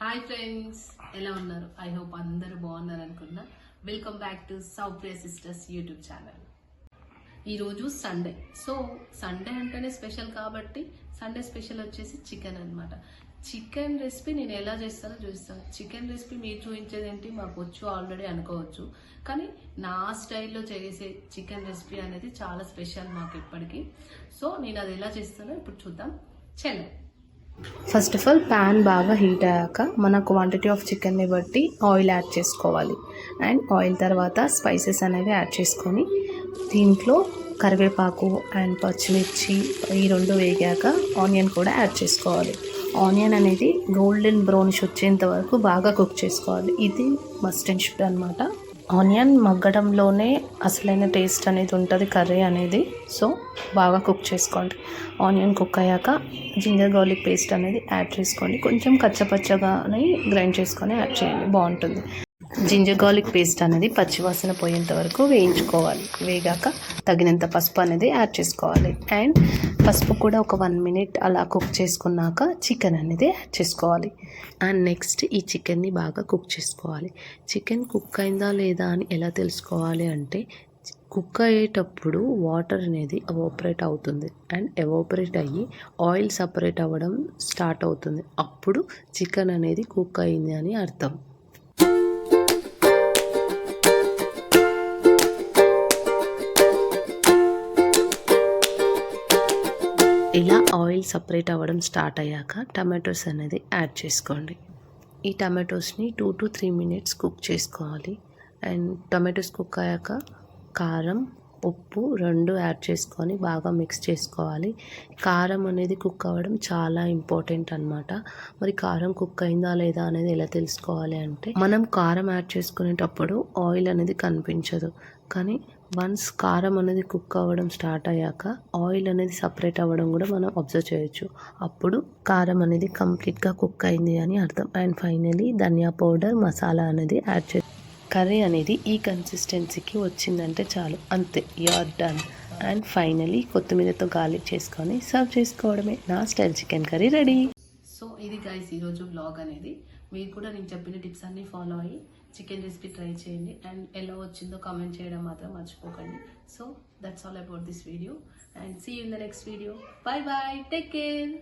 Hi friends, ఎలా ఉన్నారు? I hope అందరూ బాగున్నారు అనుకున్నా. Welcome back to Soupriya sisters YouTube channel. ఈరోజు సండే. సో సండే అంటేనే స్పెషల్ కాబట్టి సండే స్పెషల్ వచ్చేసి చికెన్ అనమాట. చికెన్ రెసిపీ నేను ఎలా చేస్తానో చూస్తాను. చికెన్ రెసిపీ మీరు చూపించేది ఏంటి, మాకు వచ్చు ఆల్రెడీ అనుకోవచ్చు, కానీ నా స్టైల్లో చేసే చికెన్ రెసిపీ అనేది చాలా స్పెషల్ మాకు ఇప్పటికీ. సో నేను అది ఎలా చేస్తానో ఇప్పుడు చూద్దాం. చలో. ఫస్ట్ ఆఫ్ ఆల్ ప్యాన్ బాగా హీట్ అయ్యాక మన క్వాంటిటీ ఆఫ్ చికెన్ని బట్టి ఆయిల్ యాడ్ చేసుకోవాలి. అండ్ ఆయిల్ తర్వాత స్పైసెస్ అనేవి యాడ్ చేసుకొని దీంట్లో కరివేపాకు అండ్ పచ్చిమిర్చి ఈ రెండు వేగాక ఆనియన్ కూడా యాడ్ చేసుకోవాలి. ఆనియన్ అనేది గోల్డెన్ బ్రౌనిష్ వచ్చేంత వరకు బాగా కుక్ చేసుకోవాలి. ఇది మస్ట్ అండ్ షుడ్ అనమాట. ఆనియన్ మగ్గడంలోనే అసలైన టేస్ట్ అనేది ఉంటుంది కర్రీ అనేది. సో బాగా కుక్ చేసుకోండి. ఆనియన్ కుక్ అయ్యాక జింజర్ గార్లిక్ పేస్ట్ అనేది యాడ్ చేసుకోండి. కొంచెం కచ్చపచ్చగానే గ్రైండ్ చేసుకొని యాడ్ చేయండి, బాగుంటుంది. జింజర్ గార్లిక్ పేస్ట్ అనేది పచ్చివాసన పోయేంత వరకు వేయించుకోవాలి. వేగాక తగినంత పసుపు అనేది యాడ్ చేసుకోవాలి. అండ్ పసుపు కూడా ఒక 1 minute అలా కుక్ చేసుకున్నాక చికెన్ అనేది యాడ్ చేసుకోవాలి. అండ్ నెక్స్ట్ ఈ చికెన్ని బాగా కుక్ చేసుకోవాలి. చికెన్ కుక్ అయిందా లేదా అని ఎలా తెలుసుకోవాలి అంటే, కుక్ అయ్యేటప్పుడు వాటర్ అనేది ఎవాపరేట్ అవుతుంది. అండ్ ఎవాపరేట్ అయ్యి ఆయిల్ సపరేట్ అవ్వడం స్టార్ట్ అవుతుంది. అప్పుడు చికెన్ అనేది కుక్ అయింది అని అర్థం. ఇలా ఆయిల్ సపరేట్ అవ్వడం స్టార్ట్ అయ్యాక టమాటోస్ అనేది యాడ్ చేసుకోండి. ఈ టమాటోస్ని 2 to 3 minutes కుక్ చేసుకోవాలి. అండ్ టమాటోస్ కుక్ అయ్యాక కారం, ఉప్పు 2 యాడ్ చేసుకొని బాగా మిక్స్ చేసుకోవాలి. కారం అనేది కుక్ అవ్వడం చాలా ఇంపార్టెంట్ అనమాట. మరి కారం కుక్ అయిందా లేదా అనేది ఎలా తెలుసుకోవాలి అంటే, మనం కారం యాడ్ చేసుకునేటప్పుడు ఆయిల్ అనేది కనిపించదు, కానీ వన్స్ కారం అనేది కుక్ అవ్వడం స్టార్ట్ అయ్యాక ఆయిల్ అనేది సపరేట్ అవ్వడం కూడా మనం అబ్జర్వ్ చేయొచ్చు. అప్పుడు కారం అనేది కంప్లీట్గా కుక్ అయింది అని అర్థం. అండ్ ఫైనలీ ధనియా పౌడర్, మసాలా అనేది యాడ్ చేయాలి. కర్రీ అనేది ఈ కన్సిస్టెన్సీకి వచ్చిందంటే చాలు, అంతే, you are done. And finally కొత్తిమీరతో గార్లిక్ చేసుకొని సర్వ్ చేసుకోవడమే. నా style chicken curry ready. So ఇది గైస్ ఈరోజు వ్లాగ్ అనేది. మీరు కూడా నేను చెప్పిన టిప్స్ అన్ని ఫాలో అయ్యి చికెన్ రెసిపీ ట్రై చేయండి. అండ్ ఎలా వచ్చిందో కామెంట్ చేయడం మాత్రం మర్చిపోకండి. So that's all about this video and see you in the next video. Bye bye, take care.